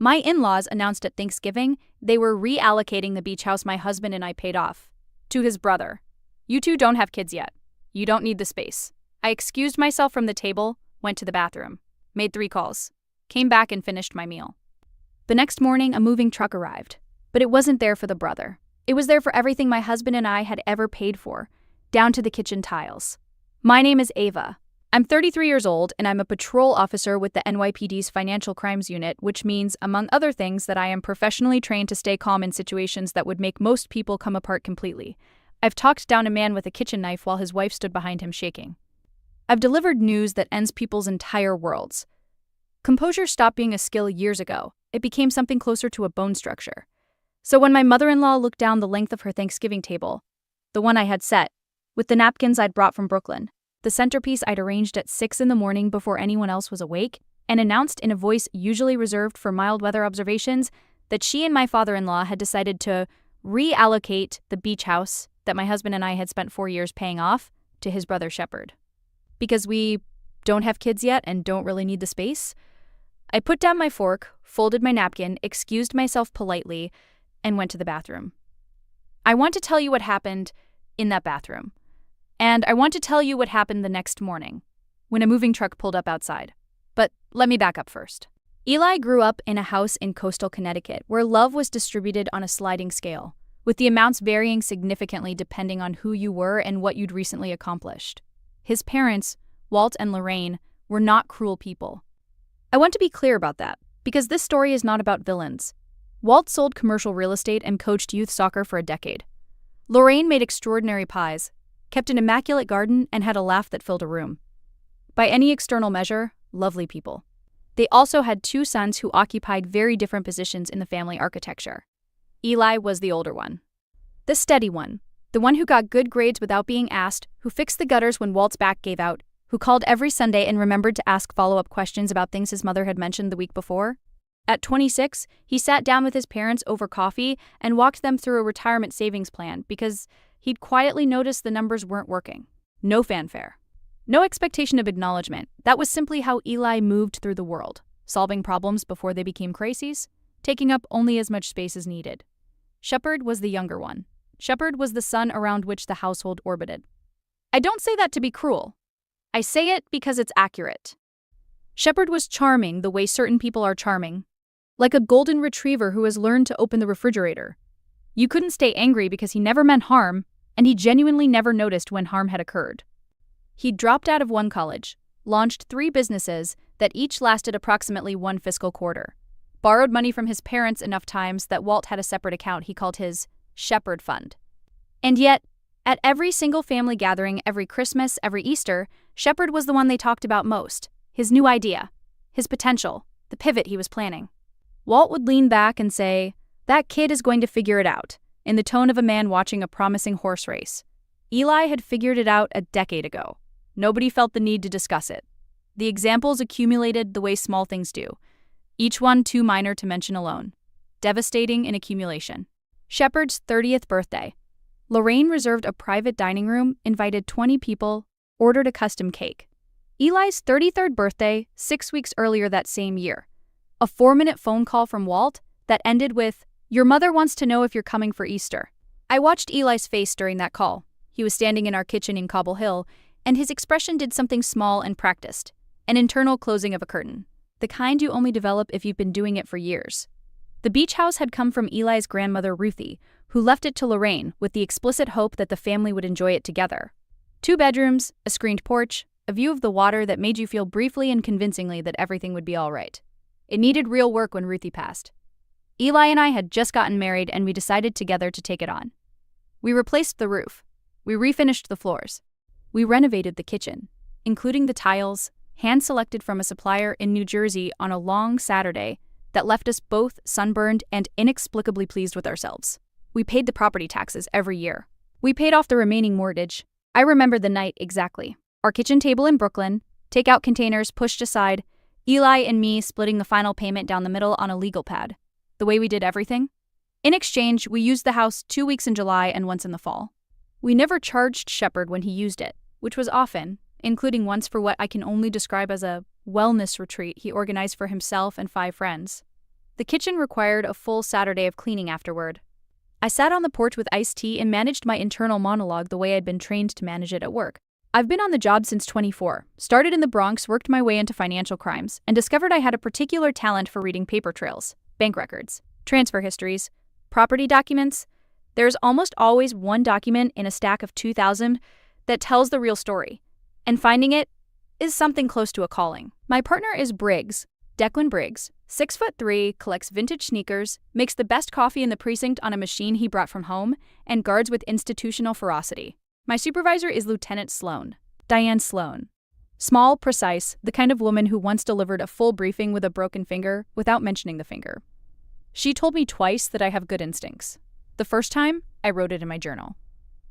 My in-laws announced at Thanksgiving they were reallocating the beach house my husband and I paid off to his brother. You two don't have kids yet. You don't need the space. I excused myself from the table, went to the bathroom, made 3 calls, came back and finished my meal. The next morning, a moving truck arrived, but it wasn't there for the brother. It was there for everything my husband and I had ever paid for, down to the kitchen tiles. My name is Ava. I'm 33 years old, and I'm a patrol officer with the NYPD's Financial Crimes Unit, which means, among other things, that I am professionally trained to stay calm in situations that would make most people come apart completely. I've talked down a man with a kitchen knife while his wife stood behind him shaking. I've delivered news that ends people's entire worlds. Composure stopped being a skill years ago. It became something closer to a bone structure. So when my mother-in-law looked down the length of her Thanksgiving table, the one I had set, with the napkins I'd brought from Brooklyn, the centerpiece I'd arranged at 6 in the morning before anyone else was awake, and announced in a voice usually reserved for mild weather observations that she and my father-in-law had decided to reallocate the beach house that my husband and I had spent 4 years paying off to his brother Shepard. Because we don't have kids yet and don't really need the space, I put down my fork, folded my napkin, excused myself politely, and went to the bathroom. I want to tell you what happened in that bathroom. And I want to tell you what happened the next morning, when a moving truck pulled up outside. But let me back up first. Eli grew up in a house in coastal Connecticut where love was distributed on a sliding scale, with the amounts varying significantly depending on who you were and what you'd recently accomplished. His parents, Walt and Lorraine, were not cruel people. I want to be clear about that, because this story is not about villains. Walt sold commercial real estate and coached youth soccer for a decade. Lorraine made extraordinary pies, kept an immaculate garden, and had a laugh that filled a room. By any external measure, lovely people. They also had 2 sons who occupied very different positions in the family architecture. Eli was the older one. The steady one. The one who got good grades without being asked, who fixed the gutters when Walt's back gave out, who called every Sunday and remembered to ask follow-up questions about things his mother had mentioned the week before. At 26, he sat down with his parents over coffee and walked them through a retirement savings plan because he'd quietly noticed the numbers weren't working. No fanfare. No expectation of acknowledgement. That was simply how Eli moved through the world, solving problems before they became crises, taking up only as much space as needed. Shepard was the younger one. Shepard was the son around which the household orbited. I don't say that to be cruel. I say it because it's accurate. Shepard was charming the way certain people are charming, like a golden retriever who has learned to open the refrigerator. You couldn't stay angry because he never meant harm, and he genuinely never noticed when harm had occurred. He dropped out of one college, launched 3 businesses that each lasted approximately 1 fiscal quarter, borrowed money from his parents enough times that Walt had a separate account he called his Shepard Fund. And yet, at every single family gathering, every Christmas, every Easter, Shepard was the one they talked about most, his new idea, his potential, the pivot he was planning. Walt would lean back and say, "That kid is going to figure it out," in the tone of a man watching a promising horse race. Eli had figured it out a decade ago. Nobody felt the need to discuss it. The examples accumulated the way small things do, each one too minor to mention alone. Devastating in accumulation. Shepard's 30th birthday. Lorraine reserved a private dining room, invited 20 people, ordered a custom cake. Eli's 33rd birthday, 6 weeks earlier that same year. A 4-minute phone call from Walt that ended with, "Your mother wants to know if you're coming for Easter." I watched Eli's face during that call. He was standing in our kitchen in Cobble Hill, and his expression did something small and practiced, an internal closing of a curtain, the kind you only develop if you've been doing it for years. The beach house had come from Eli's grandmother Ruthie, who left it to Lorraine with the explicit hope that the family would enjoy it together. 2 bedrooms, a screened porch, a view of the water that made you feel briefly and convincingly that everything would be all right. It needed real work when Ruthie passed. Eli and I had just gotten married, and we decided together to take it on. We replaced the roof. We refinished the floors. We renovated the kitchen, including the tiles, hand-selected from a supplier in New Jersey on a long Saturday that left us both sunburned and inexplicably pleased with ourselves. We paid the property taxes every year. We paid off the remaining mortgage. I remember the night exactly. Our kitchen table in Brooklyn, takeout containers pushed aside, Eli and me splitting the final payment down the middle on a legal pad. The way we did everything? In exchange, we used the house 2 weeks in July and once in the fall. We never charged Shepard when he used it, which was often, including once for what I can only describe as a wellness retreat he organized for himself and 5 friends. The kitchen required a full Saturday of cleaning afterward. I sat on the porch with iced tea and managed my internal monologue the way I'd been trained to manage it at work. I've been on the job since 24, started in the Bronx, worked my way into financial crimes, and discovered I had a particular talent for reading paper trails, bank records, transfer histories, property documents. There's almost always one document in a stack of 2,000 that tells the real story, and finding it is something close to a calling. My partner is Briggs, Declan Briggs, 6'3", collects vintage sneakers, makes the best coffee in the precinct on a machine he brought from home, and guards with institutional ferocity. My supervisor is Lieutenant Sloan, Diane Sloan. Small, precise, the kind of woman who once delivered a full briefing with a broken finger without mentioning the finger. She told me twice that I have good instincts. The first time, I wrote it in my journal.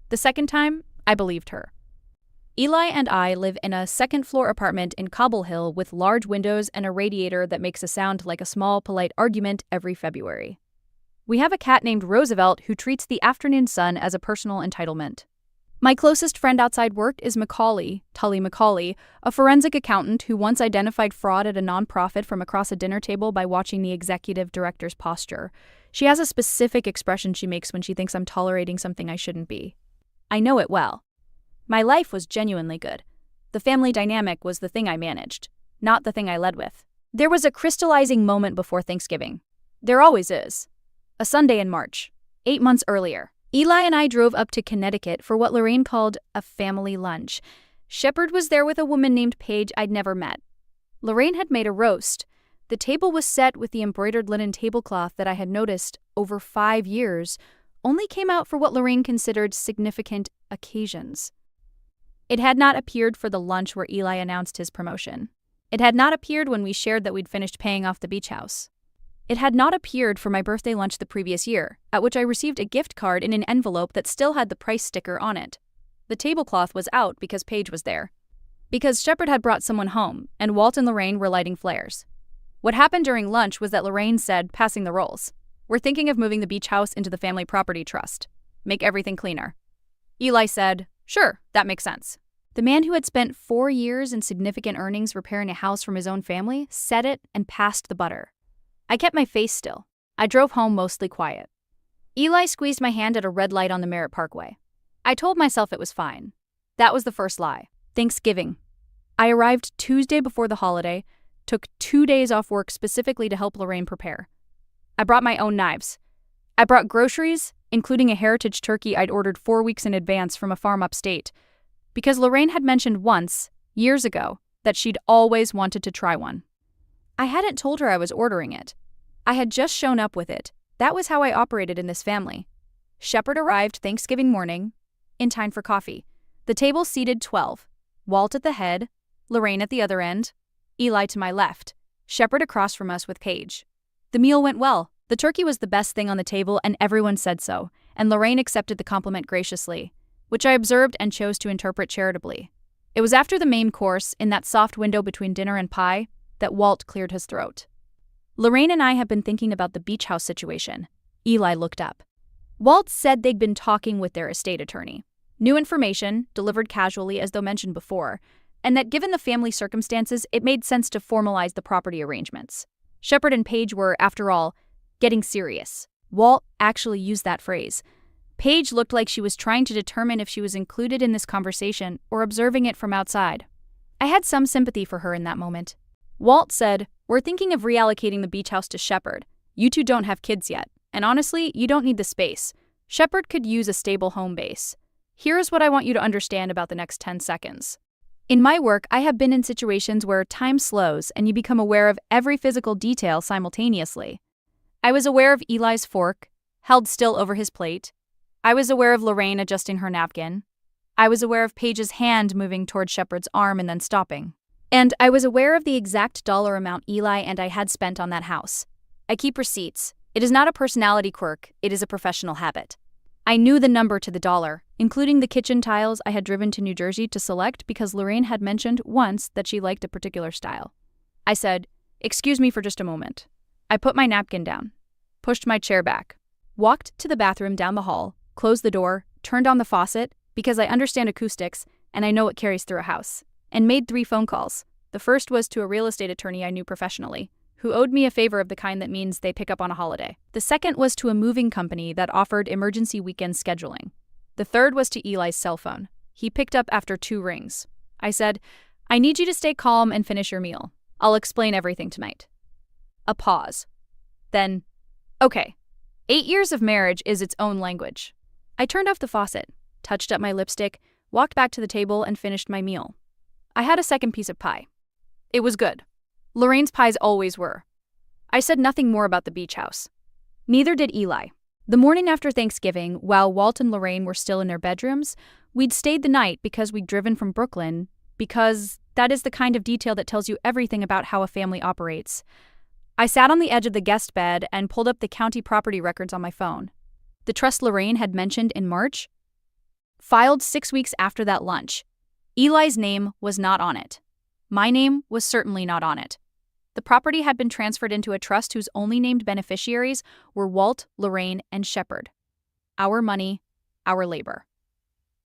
The second time, I believed her. Eli and I live in a second-floor apartment in Cobble Hill with large windows and a radiator that makes a sound like a small, polite argument every February. We have a cat named Roosevelt who treats the afternoon sun as a personal entitlement. My closest friend outside work is Macaulay, Tully Macaulay, a forensic accountant who once identified fraud at a nonprofit from across a dinner table by watching the executive director's posture. She has a specific expression she makes when she thinks I'm tolerating something I shouldn't be. I know it well. My life was genuinely good. The family dynamic was the thing I managed, not the thing I led with. There was a crystallizing moment before Thanksgiving. There always is. A Sunday in March, 8 months earlier. Eli and I drove up to Connecticut for what Lorraine called a family lunch. Shepard was there with a woman named Paige I'd never met. Lorraine had made a roast. The table was set with the embroidered linen tablecloth that I had noticed over 5 years only came out for what Lorraine considered significant occasions. It had not appeared for the lunch where Eli announced his promotion. It had not appeared when we shared that we'd finished paying off the beach house. It had not appeared for my birthday lunch the previous year, at which I received a gift card in an envelope that still had the price sticker on it. The tablecloth was out because Paige was there. Because Shepard had brought someone home, and Walt and Lorraine were lighting flares. What happened during lunch was that Lorraine said, passing the rolls, "We're thinking of moving the beach house into the family property trust. Make everything cleaner." Eli said, "Sure, that makes sense." The man who had spent 4 years and significant earnings repairing a house from his own family said it and passed the butter. I kept my face still. I drove home mostly quiet. Eli squeezed my hand at a red light on the Merritt Parkway. I told myself it was fine. That was the first lie. Thanksgiving. I arrived Tuesday before the holiday, took 2 days off work specifically to help Lorraine prepare. I brought my own knives. I brought groceries, including a heritage turkey I'd ordered 4 weeks in advance from a farm upstate, because Lorraine had mentioned once, years ago, that she'd always wanted to try one. I hadn't told her I was ordering it. I had just shown up with it. That was how I operated in this family. Shepard arrived Thanksgiving morning, in time for coffee. The table seated 12. Walt at the head, Lorraine at the other end, Eli to my left, Shepard across from us with Paige. The meal went well. The turkey was the best thing on the table and everyone said so, and Lorraine accepted the compliment graciously, which I observed and chose to interpret charitably. It was after the main course, in that soft window between dinner and pie, that Walt cleared his throat. Lorraine and I have been thinking about the beach house situation. Eli looked up. Walt said they'd been talking with their estate attorney. New information, delivered casually as though mentioned before, and that given the family circumstances, it made sense to formalize the property arrangements. Shepard and Paige were, after all, getting serious. Walt actually used that phrase. Paige looked like she was trying to determine if she was included in this conversation or observing it from outside. I had some sympathy for her in that moment. Walt said, "We're thinking of reallocating the beach house to Shepard. You two don't have kids yet, and honestly, you don't need the space. Shepard could use a stable home base. Here's what I want you to understand about the next 10 seconds. In my work, I have been in situations where time slows and you become aware of every physical detail simultaneously. I was aware of Eli's fork, held still over his plate. I was aware of Lorraine adjusting her napkin. I was aware of Paige's hand moving toward Shepard's arm and then stopping. And I was aware of the exact dollar amount Eli and I had spent on that house. I keep receipts. It is not a personality quirk, it is a professional habit. I knew the number to the dollar, including the kitchen tiles I had driven to New Jersey to select because Lorraine had mentioned once that she liked a particular style. I said, "Excuse me for just a moment." I put my napkin down, pushed my chair back, walked to the bathroom down the hall, closed the door, turned on the faucet, because I understand acoustics and I know what carries through a house, and made 3 phone calls. The first was to a real estate attorney I knew professionally. who owed me a favor of the kind that means they pick up on a holiday. The second was to a moving company that offered emergency weekend scheduling. The third was to Eli's cell phone. He picked up after 2 rings. I said, "I need you to stay calm and finish your meal. I'll explain everything tonight." A pause. Then, "Okay, 8 years of marriage is its own language." I turned off the faucet, touched up my lipstick, walked back to the table, and finished my meal. I had a second piece of pie. It was good. Lorraine's pies always were. I said nothing more about the beach house. Neither did Eli. The morning after Thanksgiving, while Walt and Lorraine were still in their bedrooms, we'd stayed the night because we'd driven from Brooklyn, because that is the kind of detail that tells you everything about how a family operates. I sat on the edge of the guest bed and pulled up the county property records on my phone. The trust Lorraine had mentioned in March, filed 6 weeks after that lunch. Eli's name was not on it. My name was certainly not on it. The property had been transferred into a trust whose only named beneficiaries were Walt, Lorraine, and Shepard. Our money, our labor,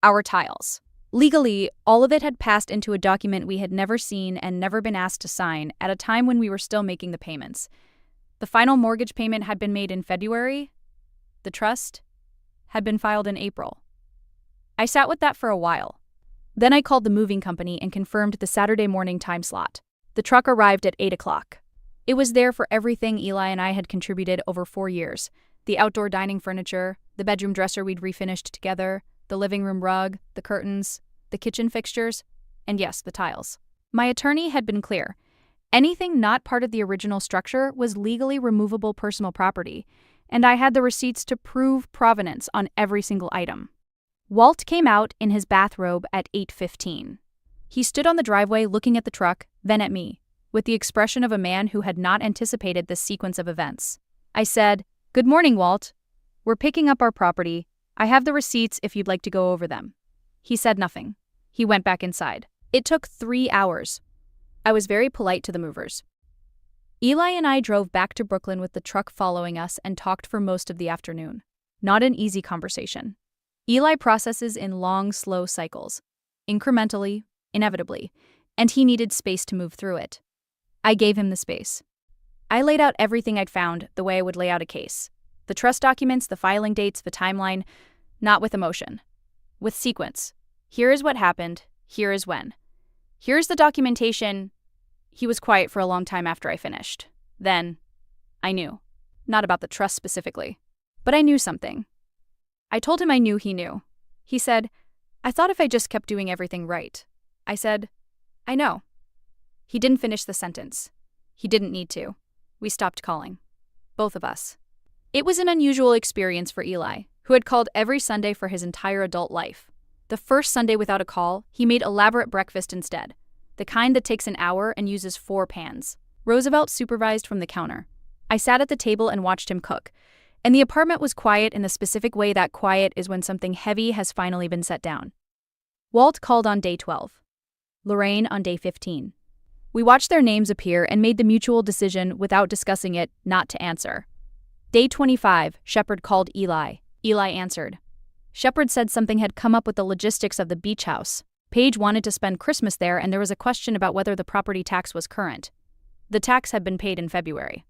our tiles. Legally, all of it had passed into a document we had never seen and never been asked to sign at a time when we were still making the payments. The final mortgage payment had been made in February. The trust had been filed in April. I sat with that for a while. Then I called the moving company and confirmed the Saturday morning time slot. The truck arrived at 8 o'clock. It was there for everything Eli and I had contributed over 4 years. The outdoor dining furniture, the bedroom dresser we'd refinished together, the living room rug, the curtains, the kitchen fixtures, and yes, the tiles. My attorney had been clear. Anything not part of the original structure was legally removable personal property, and I had the receipts to prove provenance on every single item. Walt came out in his bathrobe at 8:15. He stood on the driveway looking at the truck, then at me, with the expression of a man who had not anticipated this sequence of events. I said, "Good morning, Walt. We're picking up our property. I have the receipts if you'd like to go over them." He said nothing. He went back inside. It took 3 hours. I was very polite to the movers. Eli and I drove back to Brooklyn with the truck following us and talked for most of the afternoon. Not an easy conversation. Eli processes in long, slow cycles, incrementally, inevitably, and he needed space to move through it. I gave him the space. I laid out everything I'd found the way I would lay out a case. The trust documents, the filing dates, the timeline, not with emotion. With sequence. Here is what happened, here is when. Here's the documentation. He was quiet for a long time after I finished. Then, I knew. Not about the trust specifically, but I knew something. I told him I knew he knew. He said, "I thought if I just kept doing everything right." I said, "I know." He didn't finish the sentence. He didn't need to. We stopped calling. Both of us. It was an unusual experience for Eli, who had called every Sunday for his entire adult life. The first Sunday without a call, he made elaborate breakfast instead, the kind that takes an hour and uses 4 pans. Roosevelt supervised from the counter. I sat at the table and watched him cook, and the apartment was quiet in the specific way that quiet is when something heavy has finally been set down. Walt called on day 12. Lorraine on day 15. We watched their names appear and made the mutual decision, without discussing it, not to answer. Day 25, Shepard called Eli. Eli answered. Shepard said something had come up with the logistics of the beach house. Paige wanted to spend Christmas there, and there was a question about whether the property tax was current. The tax had been paid in February.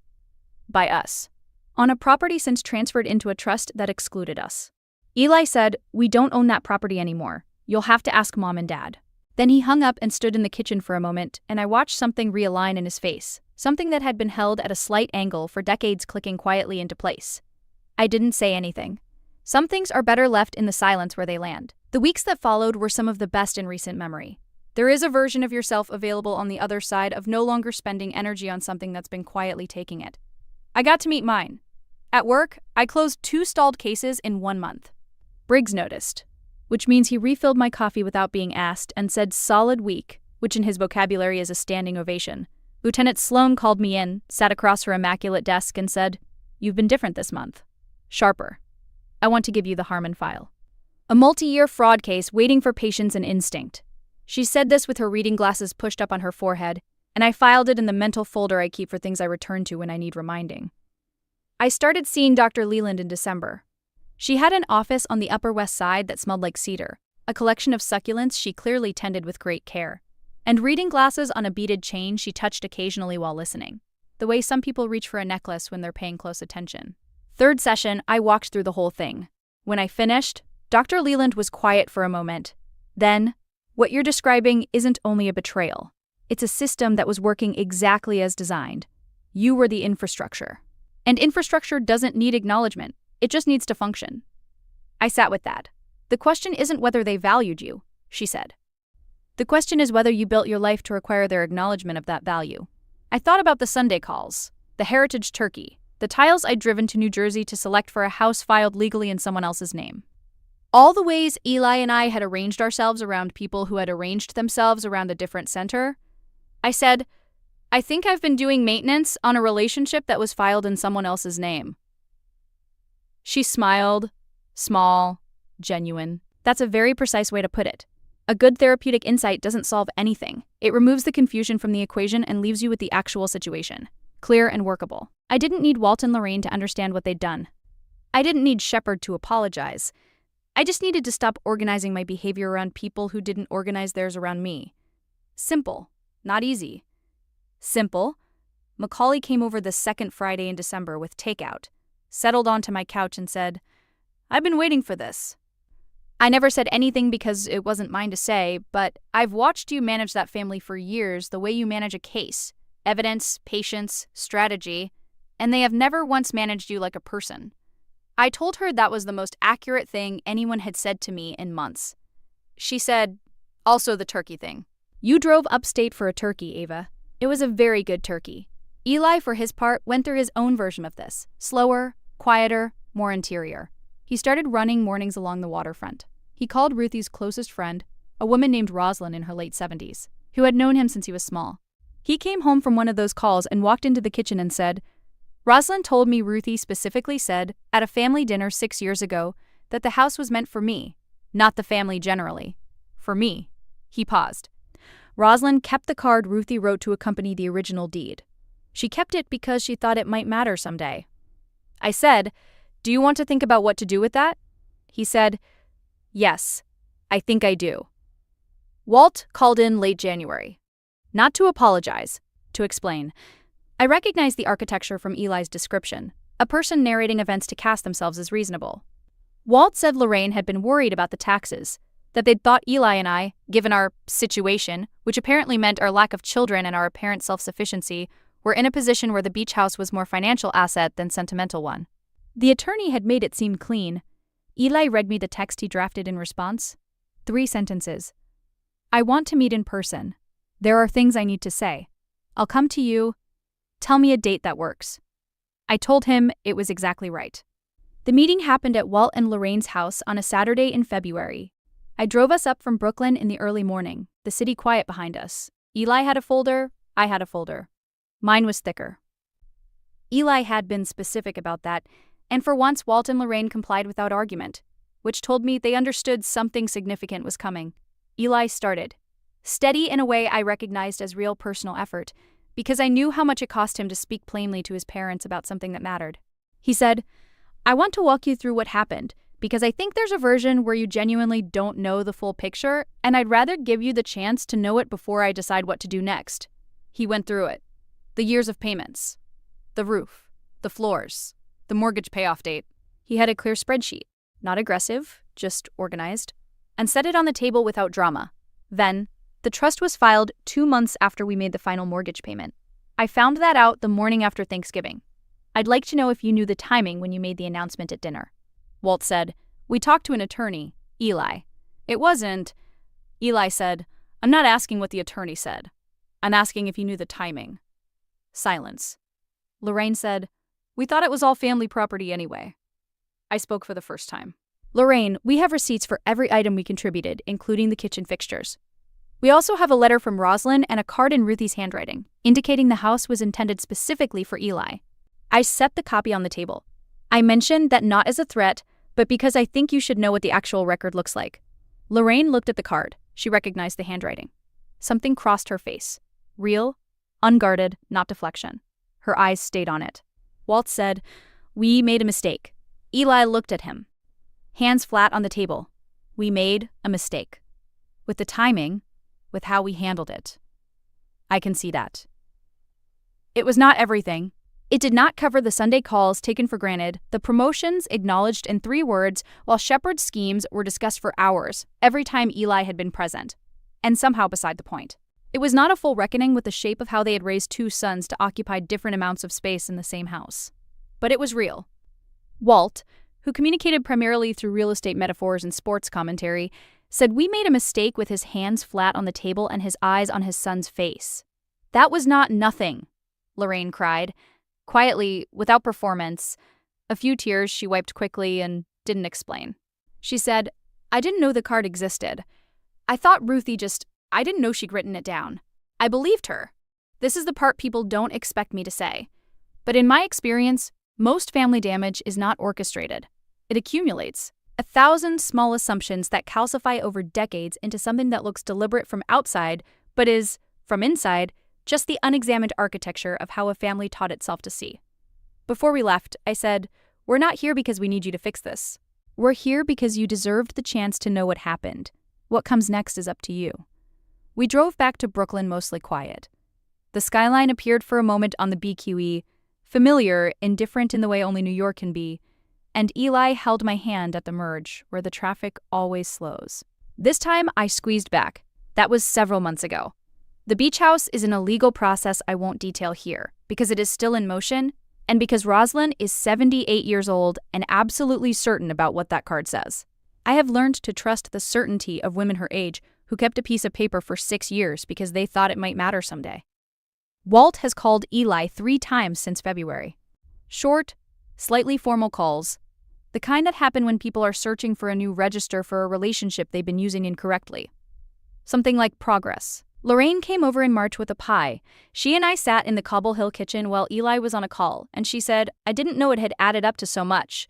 By us. On a property since transferred into a trust that excluded us. Eli said, "We don't own that property anymore. You'll have to ask Mom and Dad." Then he hung up and stood in the kitchen for a moment, and I watched something realign in his face, something that had been held at a slight angle for decades clicking quietly into place. I didn't say anything. Some things are better left in the silence where they land. The weeks that followed were some of the best in recent memory. There is a version of yourself available on the other side of no longer spending energy on something that's been quietly taking it. I got to meet mine. At work, I closed 2 stalled cases in 1 month. Briggs noticed, which means he refilled my coffee without being asked and said solid week, which in his vocabulary is a standing ovation. Lieutenant Sloan called me in, sat across her immaculate desk and said, "You've been different this month. Sharper. I want to give you the Harmon file. A multi-year fraud case waiting for patience and instinct." She said this with her reading glasses pushed up on her forehead, and I filed it in the mental folder I keep for things I return to when I need reminding. I started seeing Dr. Leland in December. She had an office on the Upper West Side that smelled like cedar, a collection of succulents she clearly tended with great care, and reading glasses on a beaded chain she touched occasionally while listening. the way some people reach for a necklace when they're paying close attention. Third session, I walked through the whole thing. When I finished, Dr. Leland was quiet for a moment. Then, what you're describing isn't only a betrayal. It's a system that was working exactly as designed. You were the infrastructure. And infrastructure doesn't need acknowledgement. It just needs to function. I sat with that. The question isn't whether they valued you, she said. The question is whether you built your life to require their acknowledgement of that value. I thought about the Sunday calls, the heritage turkey, the tiles I'd driven to New Jersey to select for a house filed legally in someone else's name. All the ways Eli and I had arranged ourselves around people who had arranged themselves around a different center. I said, I think I've been doing maintenance on a relationship that was filed in someone else's name. She smiled, small, genuine. That's a very precise way to put it. A good therapeutic insight doesn't solve anything. It removes the confusion from the equation and leaves you with the actual situation, clear and workable. I didn't need Walt and Lorraine to understand what they'd done. I didn't need Shepard to apologize. I just needed to stop organizing my behavior around people who didn't organize theirs around me. Simple, not easy. Simple. Macaulay came over the second Friday in December with takeout, settled onto my couch and said, I've been waiting for this. I never said anything because it wasn't mine to say, but I've watched you manage that family for years the way you manage a case. Evidence, patience, strategy, and they have never once managed you like a person. I told her that was the most accurate thing anyone had said to me in months. She said, also the turkey thing. You drove upstate for a turkey, Ava. It was a very good turkey. Eli, for his part, went through his own version of this. Slower, quieter, more interior. He started running mornings along the waterfront. He called Ruthie's closest friend, a woman named Rosalind in her late 70s, who had known him since he was small. He came home from one of those calls and walked into the kitchen and said, Rosalind told me Ruthie specifically said, at a family dinner 6 years ago, that the house was meant for me, not the family generally. For me. He paused. Rosalind kept the card Ruthie wrote to accompany the original deed. She kept it because she thought it might matter someday. I said, do you want to think about what to do with that? He said, yes, I think I do. Walt called in late January. Not to apologize, to explain. I recognized the architecture from Eli's description. A person narrating events to cast themselves as reasonable. Walt said Lorraine had been worried about the taxes, that they'd thought Eli and I, given our situation, which apparently meant our lack of children and our apparent self-sufficiency, were in a position where the beach house was more financial asset than sentimental one. The attorney had made it seem clean. Eli read me the text he drafted in response. 3 sentences. I want to meet in person. There are things I need to say. I'll come to you. Tell me a date that works. I told him it was exactly right. The meeting happened at Walt and Lorraine's house on a Saturday in February. I drove us up from Brooklyn in the early morning, the city quiet behind us. Eli had a folder, I had a folder. Mine was thicker. Eli had been specific about that, and for once Walt and Lorraine complied without argument, which told me they understood something significant was coming. Eli started. Steady in a way I recognized as real personal effort, because I knew how much it cost him to speak plainly to his parents about something that mattered. He said, I want to walk you through what happened, because I think there's a version where you genuinely don't know the full picture, and I'd rather give you the chance to know it before I decide what to do next. He went through it. The years of payments. The roof. The floors. The mortgage payoff date. He had a clear spreadsheet. Not aggressive, just organized. And set it on the table without drama. Then, the trust was filed 2 months after we made the final mortgage payment. I found that out the morning after Thanksgiving. I'd like to know if you knew the timing when you made the announcement at dinner. Walt said, we talked to an attorney, Eli. It wasn't. Eli said, I'm not asking what the attorney said. I'm asking if you knew the timing. Silence. Lorraine said, we thought it was all family property anyway. I spoke for the first time. Lorraine, we have receipts for every item we contributed, including the kitchen fixtures. We also have a letter from Rosalind and a card in Ruthie's handwriting, indicating the house was intended specifically for Eli. I set the copy on the table. I mentioned that not as a threat, but because I think you should know what the actual record looks like. Lorraine looked at the card. She recognized the handwriting. Something crossed her face. Real, unguarded, not deflection. Her eyes stayed on it. Walt said, we made a mistake. Eli looked at him. Hands flat on the table. We made a mistake. With the timing, with how we handled it. I can see that. It was not everything. It did not cover the Sunday calls taken for granted, the promotions acknowledged in 3 words, while Shepard's schemes were discussed for hours, every time Eli had been present. And somehow beside the point. It was not a full reckoning with the shape of how they had raised 2 sons to occupy different amounts of space in the same house. But it was real. Walt, who communicated primarily through real estate metaphors and sports commentary, said we made a mistake with his hands flat on the table and his eyes on his son's face. That was not nothing, Lorraine cried. Quietly, without performance. A few tears she wiped quickly and didn't explain. She said, I didn't know the card existed. I thought I didn't know she'd written it down. I believed her. This is the part people don't expect me to say. But in my experience, most family damage is not orchestrated. It accumulates. 1,000 small assumptions that calcify over decades into something that looks deliberate from outside, but is, from inside, just the unexamined architecture of how a family taught itself to see. Before we left, I said, we're not here because we need you to fix this. We're here because you deserved the chance to know what happened. What comes next is up to you. We drove back to Brooklyn mostly quiet. The skyline appeared for a moment on the BQE, familiar, indifferent in the way only New York can be, and Eli held my hand at the merge, where the traffic always slows. This time, I squeezed back. That was several months ago. The beach house is in a legal process I won't detail here, because it is still in motion, and because Rosalind is 78 years old and absolutely certain about what that card says. I have learned to trust the certainty of women her age who kept a piece of paper for 6 years because they thought it might matter someday. Walt has called Eli 3 times since February. Short, slightly formal calls, the kind that happen when people are searching for a new register for a relationship they've been using incorrectly. Something like progress. Lorraine came over in March with a pie. She and I sat in the Cobble Hill kitchen while Eli was on a call, and she said, I didn't know it had added up to so much.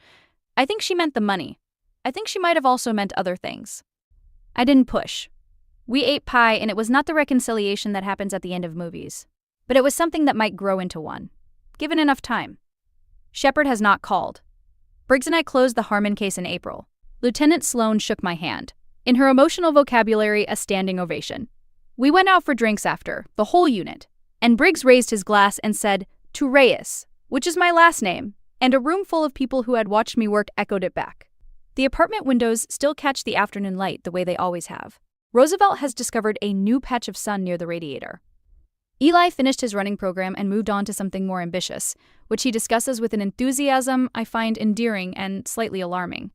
I think she meant the money. I think she might have also meant other things. I didn't push. We ate pie, and it was not the reconciliation that happens at the end of movies. But it was something that might grow into one, given enough time. Shepard has not called. Briggs and I closed the Harmon case in April. Lieutenant Sloan shook my hand. In her emotional vocabulary, a standing ovation. We went out for drinks after, the whole unit, and Briggs raised his glass and said, to Reyes, which is my last name, and a room full of people who had watched me work echoed it back. The apartment windows still catch the afternoon light the way they always have. Roosevelt has discovered a new patch of sun near the radiator. Eli finished his running program and moved on to something more ambitious, which he discusses with an enthusiasm I find endearing and slightly alarming.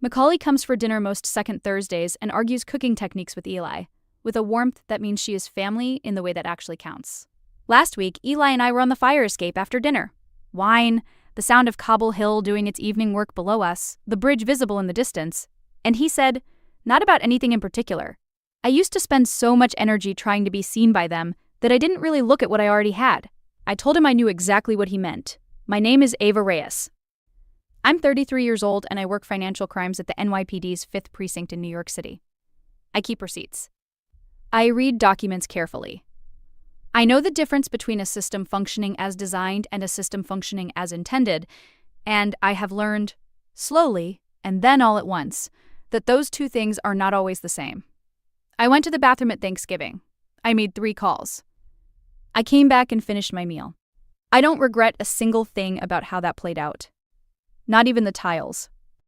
Macaulay comes for dinner most second Thursdays and argues cooking techniques with Eli, with a warmth that means she is family in the way that actually counts. Last week, Eli and I were on the fire escape after dinner. Wine, the sound of Cobble Hill doing its evening work below us, the bridge visible in the distance, and he said, not about anything in particular. I used to spend so much energy trying to be seen by them that I didn't really look at what I already had. I told him I knew exactly what he meant. My name is Ava Reyes. I'm 33 years old and I work financial crimes at the NYPD's 5th Precinct in New York City. I keep receipts. I read documents carefully. I know the difference between a system functioning as designed and a system functioning as intended, and I have learned, slowly, and then all at once, that those 2 things are not always the same. I went to the bathroom at Thanksgiving. I made 3 calls. I came back and finished my meal. I don't regret a single thing about how that played out. Not even the tiles.